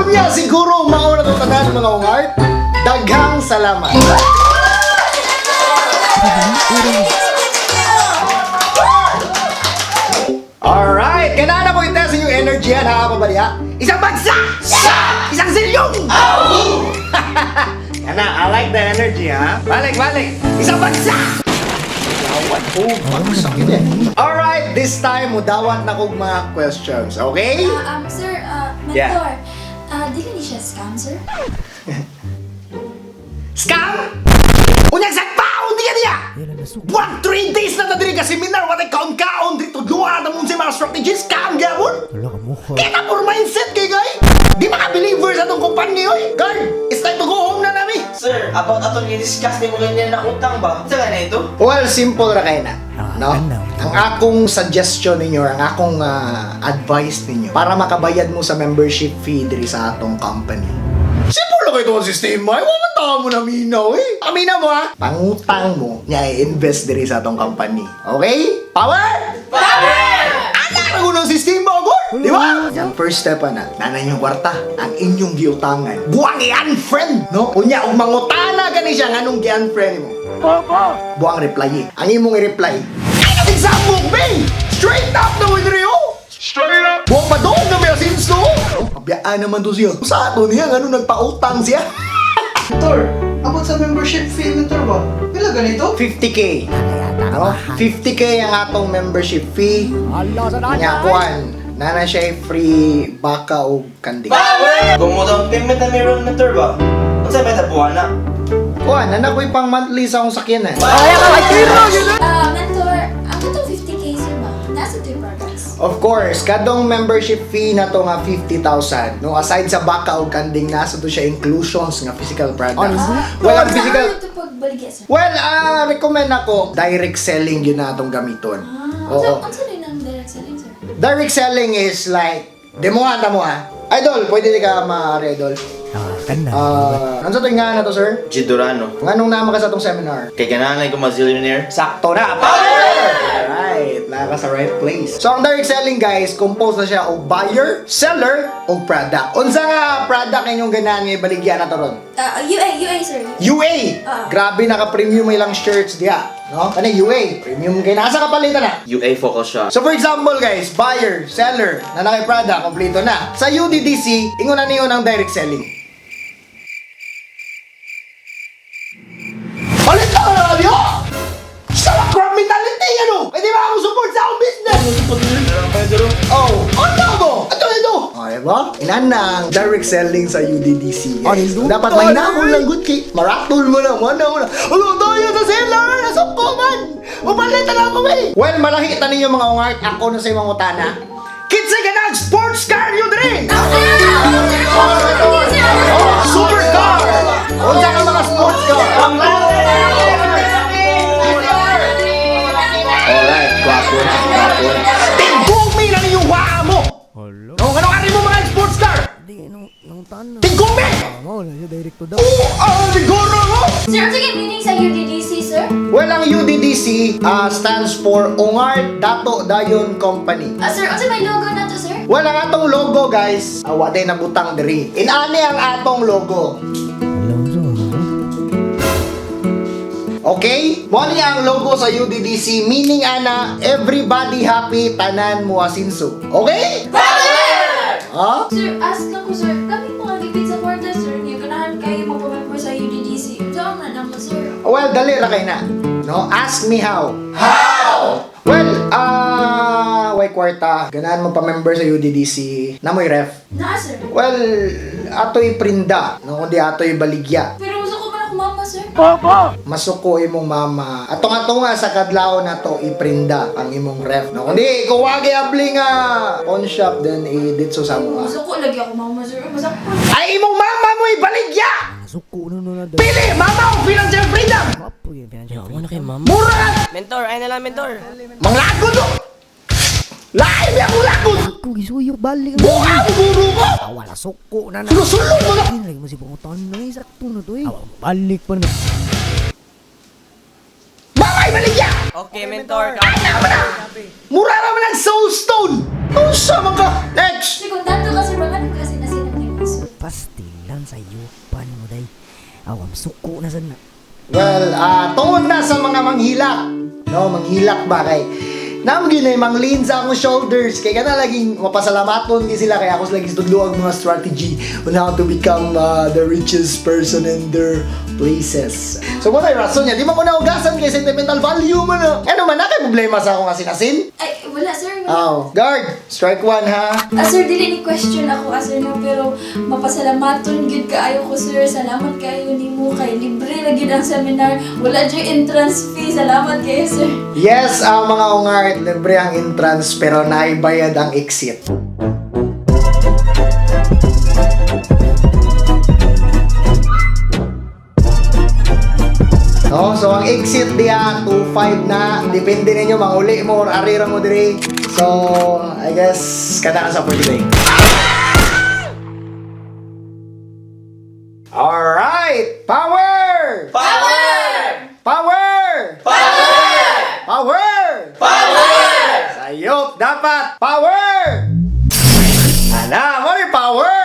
Unya siguro mauna to tanan mga ungart. Daghang salamat. Alright, kanana ko i-test yung energy yan ha, pabaliha. Isang bagsak! Isang silyong! Kana, I like the energy ha. Balik! Isang bagsak! Dawat ko, bagsak yun eh. Alright, this time, mudawat na kong mga questions, okay? Sir, mentor. Yeah. Dili ni siya scam, sir? Scam? Unyang sagpaon diya diya! Buwan 3 days na nadiri ka seminar, watay kaon-kaon dito duwa na mong si mga strategies, scam gawon! Kita for mindset kay guy! Di maka-believer sa itong kumpanya oy! Guard, it's time to go home na namin! Sir, about atong i-discuss ni mo ganyan na utang ba? Sa ganyan ito? Well, simple ra kay na. No? Ang akong suggestion ninyo, ang akong advice ninyo para makabayad mo sa membership fee diri sa atong company. Simple lang ito ang sistema. Iwan tao mo na minaw eh. Amina mo ha. Pangutang mo niya i-invest diri sa atong company. Okay? Power! Anak na ko ng sistema ko! Di ba? Ang first step na, nanay yung kwarta, ang inyong giutangan. Buwang i-unfriend, no? Unya, kung mangutana ka ni siya, anong gi-unfriend mo? Buwang reply eh. Ang imong i-reply, ay natin sa mong, babe! Straight up na with Rio! Straight up! Buwang pa doon na may asinso! Pabiyaan naman to siya. Sa ato niya, ano nagpautang siya? Mentor, about sa membership fee, mentor ba? Pila ganito? 50k. Ano? 50k ang atong membership fee. Nya kuan. Nana siya free baka o kanding. Kung mo daw payment na meron mentor ba? Kung sa beta buwan na? Kuan, nana ko'y pang monthly sa akong sakyanan. Mentor, ang itong 50k, sir ba? Nasa 2 products. Of course, kadong membership fee na to nga 50,000. No, aside sa baka o kanding, nasa to siya inclusions nga physical products. Well, ang physical... Ito pagbaligya, sir? Well, recommend ako, direct selling yun na itong gamiton. Oo. Ang saan ng direct selling, sir? Direct selling is like, demohan mo ha. Idol, pwede di ka ma-ari, Idol. Ano sa ito yung nga na to, sir? Gidurano. Anong nama ka sa itong seminar? Kay kananay ko ma-zillionaire. Sakto na! Power! Alright, naka sa right place. So, ang direct selling, guys, composed na siya o buyer, seller, o product. Unsa nga product inyong ganahan nga ibaligyan na to ron? UA, sir. UA! Grabe, naka-premium ilang shirts diya. No? Ano UA? Premium kayo. Nasa kapalitan na. UA focus siya. So for example guys, buyer, seller, na naki-product, kompleto na. Sa UDDC, ingon na niyo ng direct selling. Palit na ka niyo! Sarap crab mentality ano? Pwede ba ako support sa akong business? Oh, ano mo? Ito! O, diba? Inanang direct selling sa UDDC guys. Dapat may namon lang good kay maratol mo na, ano tayo sa seller! Nasok ko man! Mapalitan lang ako eh! Well, malahita ninyo mga ungart, ako na sa imong utana. Kidsay ka na, sports car yun rin! Super car! Unsa ka mga sports car? Alright, gwapo. Tigumi na niyo waa mo! Ano ka rin mo mga sports car? Tigumi! Siguro mo! Sir, ang sige meaning sa UDDC, sir? Well, ang UDDC stands for Ungart Dato Dayon Company. Sir, ano may logo na to, sir? Well, ang atong logo, guys, waday na butang diri. Inani ang atong logo. Okay? Wali ang logo sa UDDC, meaning ana, everybody happy, tanan mo asinso. Okay? Ha? Sir, ask lang ko, sir. Kami mga gipit sa border, sir. Yung ganahan kayo magpamember sa UDDC. Saan na naman, sir? Well, dali ra kay na. No? Ask me how. How? Well, way kwarta. Ganahan mo pa-member sa UDDC. Namoy ref. Na, sir. Well, ato'y prinda. No? Kundi ato'y baligya. Pero gusto ko man ako mama, sir. Masuko imong mama. Atong-ato nga sa kadlaw na to iprinda ang imong ref. No? Kundi, kung wagi abli nga pawn shop, then i-ditso sa mo. Gusto ko lagi ako mama, sir. Basta ko. Ay, imong mama mo ibaligya! Suko na Pili! Mama o financial freedom! Apo yung financial freedom. Kay mama. Mura! Mentor, ay na lang, mentor. Manglagod mo! Lain mo akong lagod! Ako isuyo balik. Buka mo guro ko! Wala suko na na. Sulusulong mo na! Lagi mo si pangutan na sakto na to eh. Balik pa na. Mama ibaligya! Okay, mentor. Mura naman ang soulstone! Ano sa mga? Next! Sir, kung dato kasi mga ano kasi na sila ng iso. pastilan sa yupan mo day. Awam suko na sana. Well, tungod na sa mga manghilak. No, manghilak ba kay namgin ay manglin sa akong shoulders kay kana laging mapasalamaton di sila kay ako lagi tudlo ang mga strategy on how to become the richest person in their places. So mo tay rason niya, di man ko naugasan kay sentimental value man. Ano man na kay problema sa akong asinasin? Ay, wala sir. Wala. Oh, guard, strike one ha. Sir, dili ni question ako sir no, pero mapasalamaton gid kaayo ko sir. Salamat kayo nimo kay libre ra gid ang seminar. Wala jud entrance fee. Salamat kayo sir. Yes, mga ungart, libre ang entrance pero naibayad ang exit. No, so ang exit diya 2.5 na. Depende ninyo manguli mo or arira mo dire. So, I guess kada sa for today. Alright! Power! Power! Power! Power! Power! Power! Sayop dapat power! Ana, mo ni power!